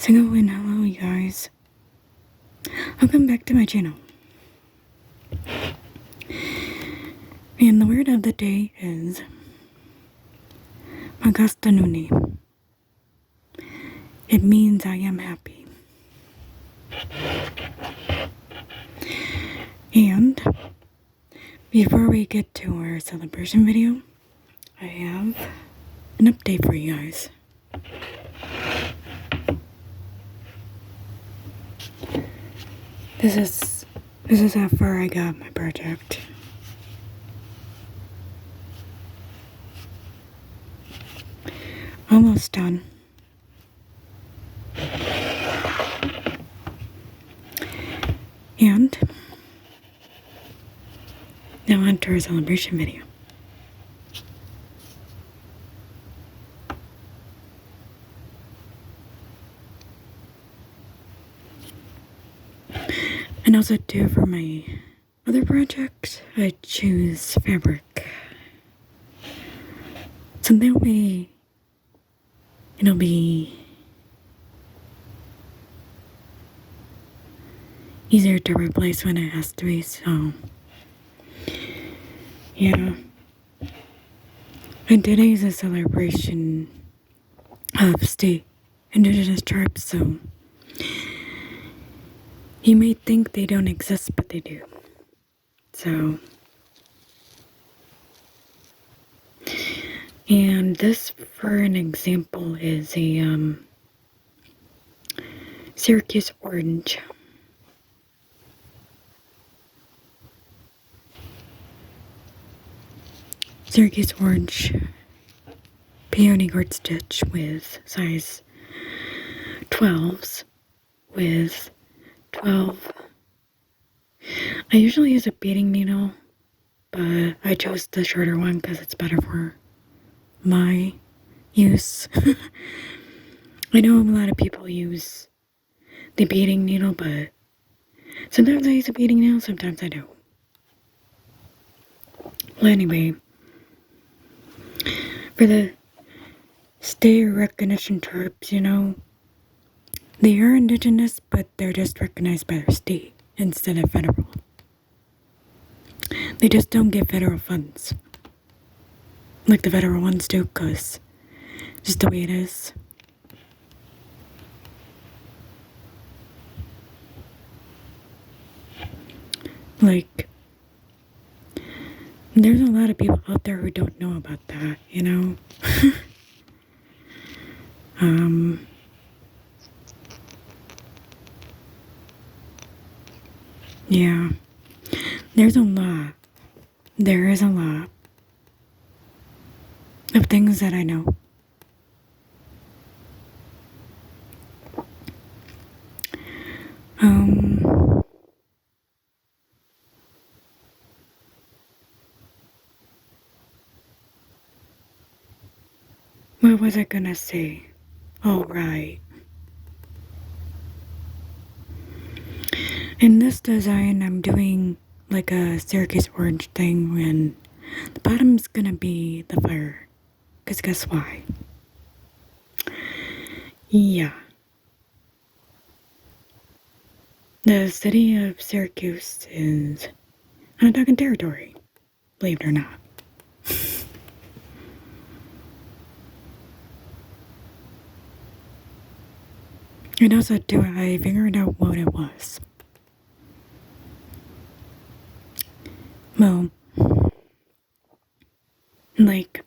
And hello you guys. Welcome back to my channel. And the word of the day is Magastanuni. It means I am happy. And before we get to our celebration video, I have an update for you guys. This is how far I got my project. Almost done. And now on to our celebration video. And also too, for my other project, I choose fabric. So that way it'll be easier to replace when it has to be, so yeah. And today is a celebration of state indigenous tribes, so you may think they don't exist, but they do. So, and this, for an example, is a Syracuse orange. Syracuse orange peony gourd stitch with size 12s with 12. I usually use a beading needle, but I chose the shorter one because it's better for my use. I know a lot of people use the beading needle, but sometimes I use a beading needle, sometimes I don't. Well, anyway, for the state recognition tribes, they are indigenous, but they're just recognized by their state instead of federal. They just don't get federal funds like the federal ones do, because just the way it is. Like, there's a lot of people out there who don't know about that, Yeah, there's a lot. There is a lot of things that I know. What was I gonna say? Oh, right. In this design, I'm doing like a Syracuse orange thing, and the bottom's gonna be the fire. Because guess why? Yeah. The city of Syracuse is Onondaga territory, believe it or not. And also, too, I figured out what it was. Well, like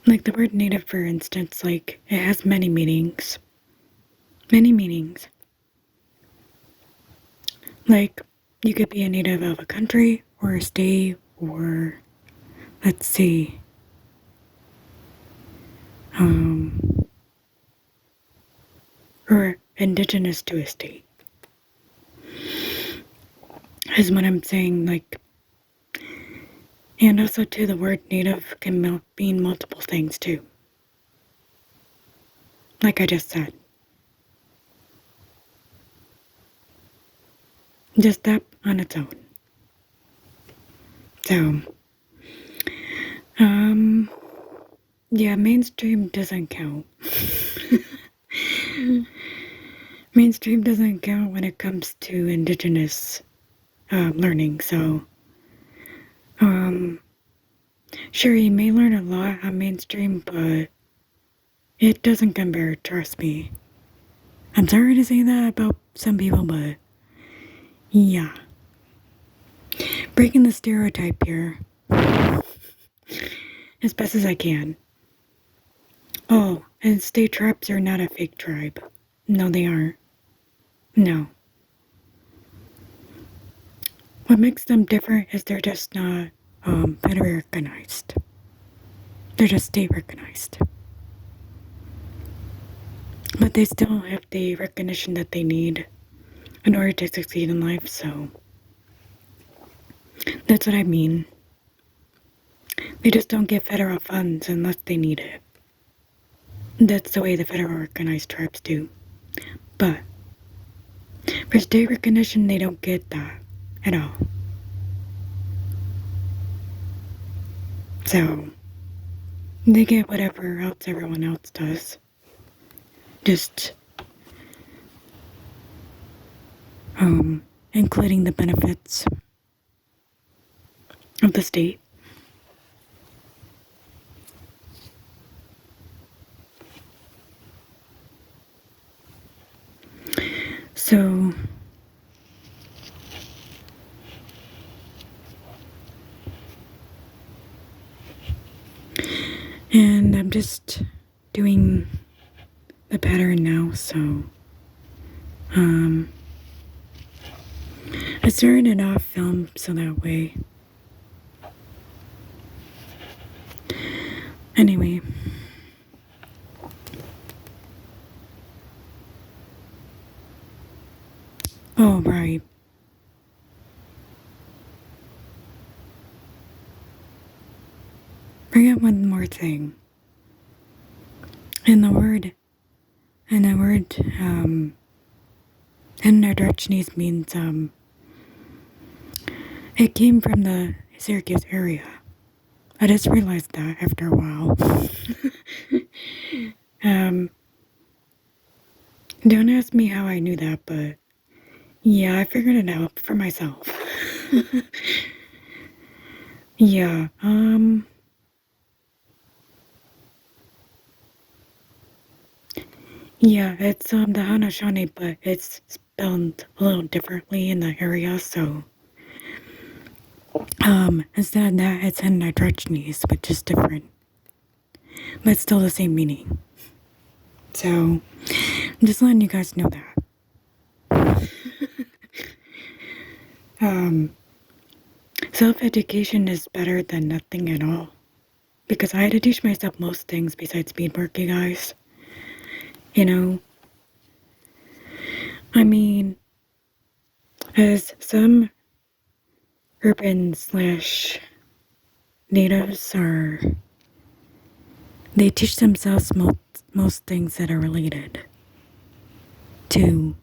the word native, for instance, like, it has many meanings. Many meanings. Like, you could be a native of a country, or a state, or, let's see, or indigenous to a state. Is what I'm saying, like, and also too, the word native can mean multiple things too. Like I just said. Just that on its own. So, yeah, mainstream doesn't count. Mainstream doesn't count when it comes to Indigenous learning, so sure, you may learn a lot on mainstream, but it doesn't compare, trust me. I'm sorry to say that about some people, but yeah. Breaking the stereotype here as best as I can. Oh, and state tribes are not a fake tribe. No, they aren't. No. What makes them different is they're just not federally recognized. They're just state recognized. But they still have the recognition that they need in order to succeed in life, so that's what I mean. They just don't get federal funds unless they need it. That's the way the federal recognized tribes do. But for state recognition, they don't get that at all. So they get whatever else everyone else does. Just including the benefits of the state. So and I'm just doing the pattern now, so I started it off film so that way. Anyway. Oh, right. Forget one more thing. In the word, Aborigines means, it came from the Syracuse area. I just realized that after a while. Don't ask me how I knew that, but yeah, I figured it out for myself. Yeah, yeah, it's, the Haudenosaunee, but it's spelled a little differently in the area, so, instead of that, it's Aborigines, which is different, but still the same meaning. So, I'm just letting you guys know that. Self-education is better than nothing at all, because I had to teach myself most things besides beadwork, you guys. You know, I mean, as some urban / natives are, they teach themselves most things that are related to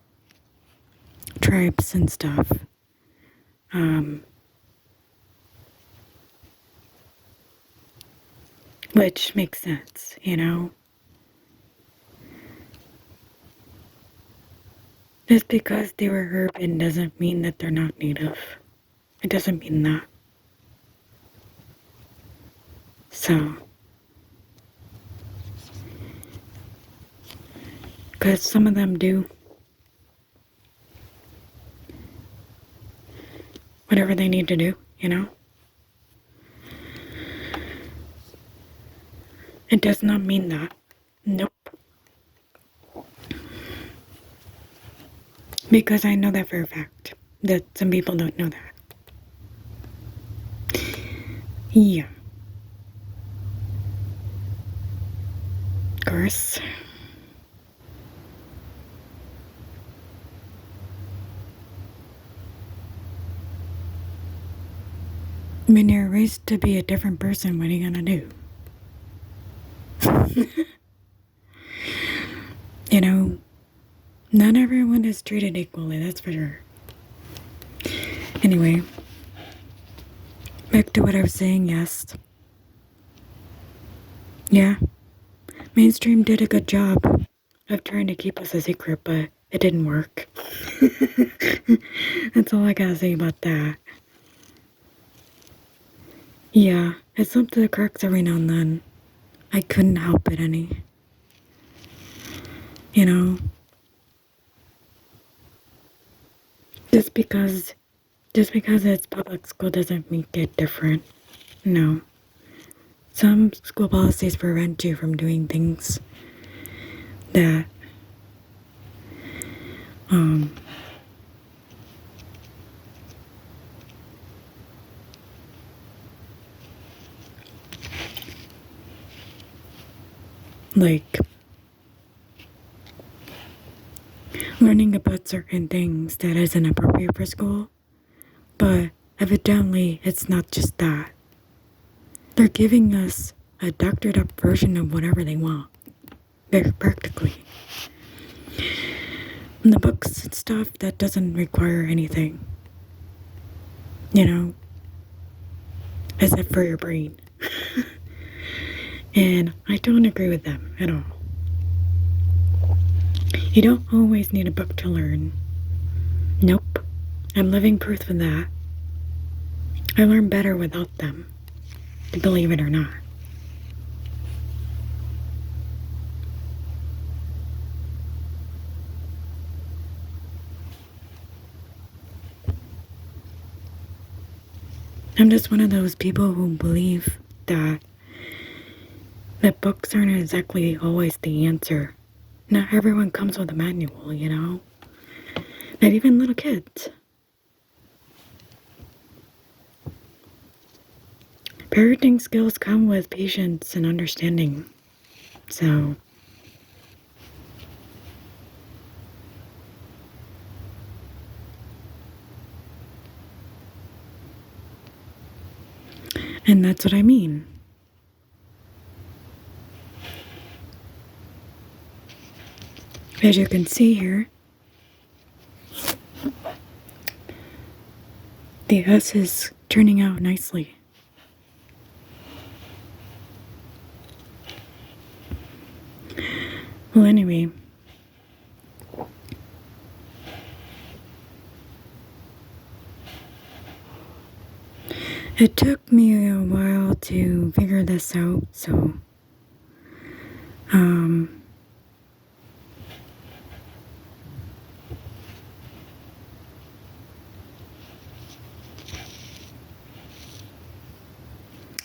tribes and stuff. Which makes sense, you know? Just because they were urban doesn't mean that they're not native. It doesn't mean that. So, because some of them do whatever they need to do, you know? It does not mean that. Nope. Because I know that for a fact. That some people don't know that. Yeah. Of course. When you're raised to be a different person, what are you gonna do? You know, not everyone is treated equally, that's for sure. Anyway, back to what I was saying, yes. Yeah, mainstream did a good job of trying to keep us a secret, but it didn't work. That's all I gotta say about that. Yeah, it slipped through the cracks every now and then. I couldn't help it any. You know? Just because it's public school doesn't make it different. No. Some school policies prevent you from doing things that like learning about certain things that isn't appropriate for school. But evidently it's not just that. They're giving us a doctored up version of whatever they want. Very practically. And the books and stuff that doesn't require anything. You know? Except for your brain. And I don't agree with them at all. You don't always need a book to learn. Nope. I'm living proof of that. I learn better without them. Believe it or not. I'm just one of those people who believe that books aren't exactly always the answer. Not everyone comes with a manual, you know? Not even little kids. Parenting skills come with patience and understanding. So, and that's what I mean. As you can see here, the S is turning out nicely. Well, anyway, it took me a while to figure this out, so,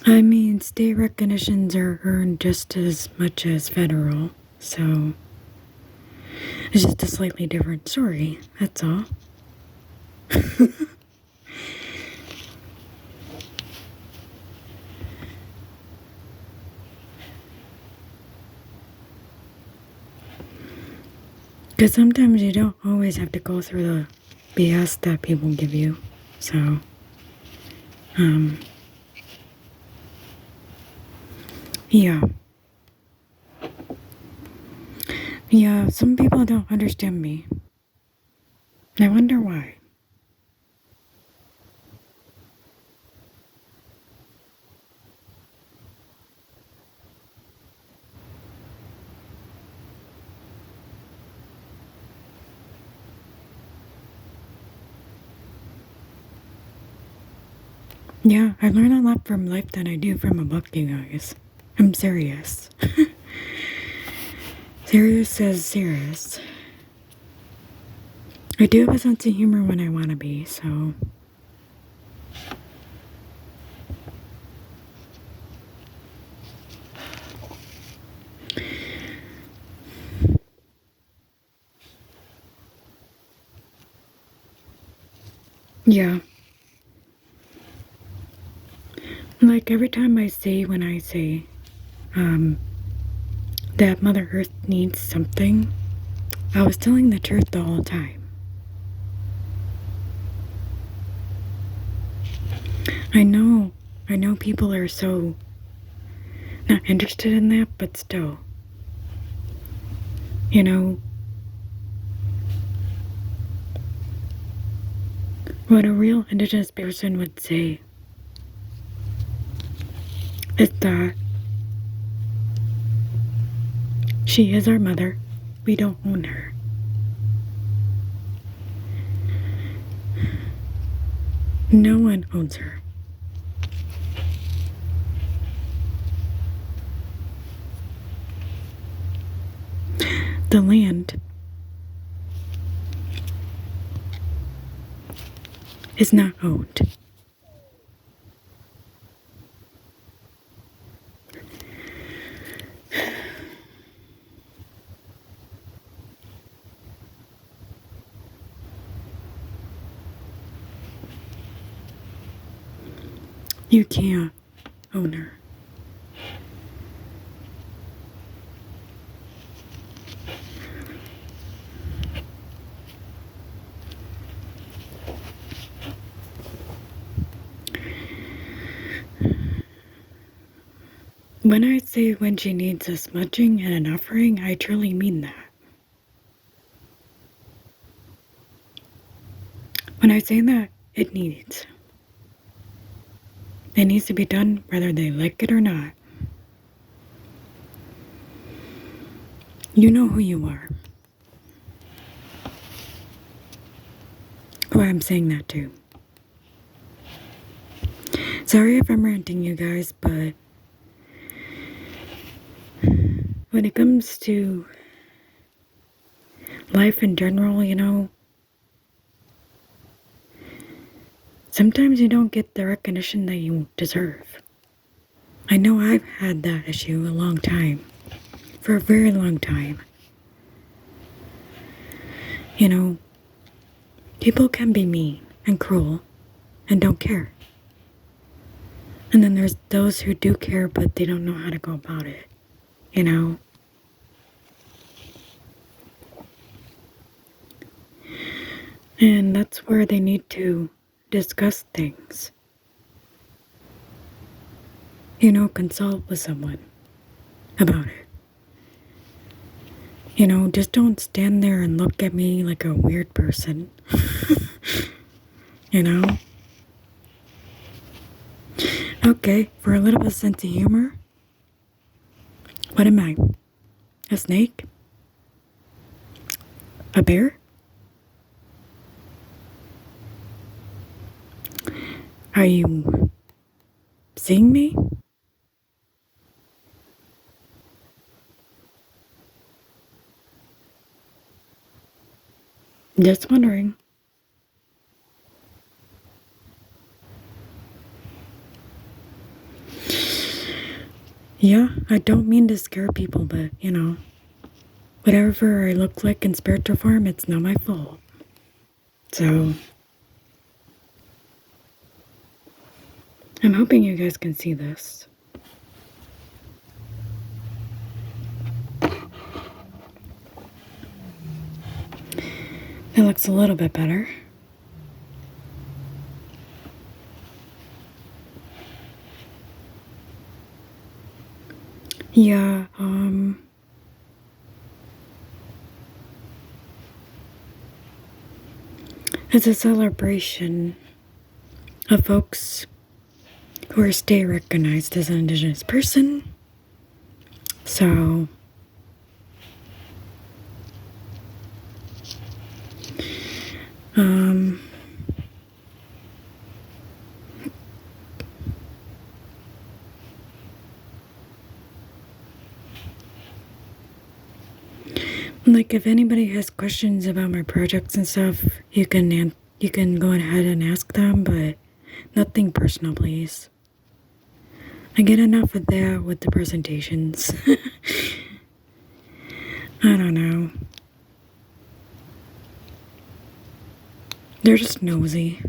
I mean, state recognitions are earned just as much as federal, so it's just a slightly different story, that's all. Because sometimes you don't always have to go through the BS that people give you, so, yeah. Yeah, some people don't understand me. I wonder why. Yeah, I learn a lot from life than I do from a book, you guys. I'm serious. Serious as serious. I do have a sense of humor when I want to be, so. Yeah. Like every time I say when I say, that Mother Earth needs something, I was telling the truth the whole time. I know people are so not interested in that, but still. You know, what a real Indigenous person would say is that she is our mother, We don't own her. No one owns her. The land is not owned. You can't own her. When I say when she needs a smudging and an offering, I truly mean that. When I say that, it needs. It needs to be done whether they like it or not. You know who you are. Who I'm saying that to. Sorry if I'm ranting, you guys, but when it comes to life in general, you know, sometimes you don't get the recognition that you deserve. I know I've had that issue a long time. For a very long time. You know, people can be mean and cruel and don't care. And then there's those who do care, but they don't know how to go about it. You know? And that's where they need to discuss things. You know, consult with someone about it. You know, just don't stand there and look at me like a weird person. You know? Okay, for a little bit of sense of humor, what am I? A snake? A bear? Are you seeing me? Just wondering. Yeah, I don't mean to scare people, but, you know, whatever I look like in spiritual form, it's not my fault. So, I'm hoping you guys can see this. It looks a little bit better. Yeah, it's a celebration of folks who are state recognized as an Indigenous person. So, like if anybody has questions about my projects and stuff, you can go ahead and ask them, but nothing personal, please. I get enough of that with the presentations. I don't know. They're just nosy.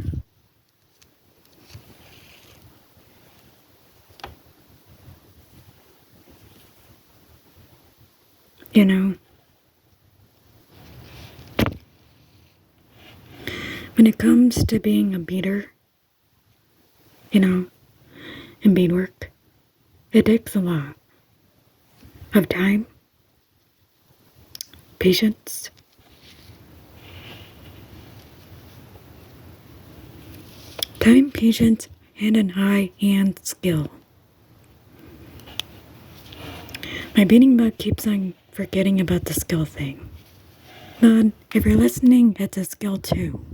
You know? When it comes to being a beader, you know, in beadwork, it takes a lot of time, patience, and an eye and skill. My beading book keeps on forgetting about the skill thing. But if you're listening, it's a skill too.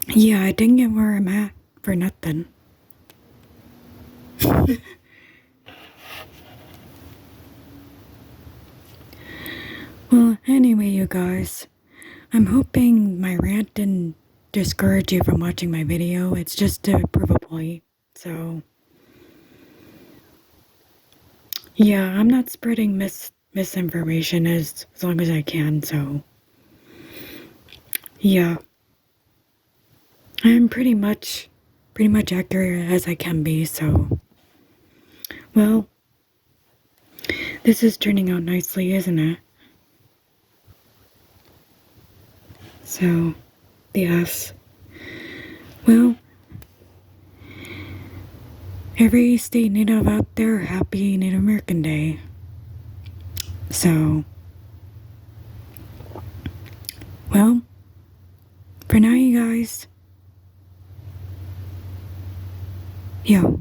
Yeah, I didn't get where I'm at for nothing. Well, anyway, you guys, I'm hoping my rant didn't discourage you from watching my video. It's just to prove a point. So, yeah, I'm not spreading misinformation as long as I can. So, yeah, I'm pretty much accurate as I can be. So, well, this is turning out nicely, isn't it? So, yes. Well, every state native out there, happy Native American Day. So, well, for now, you guys, yo.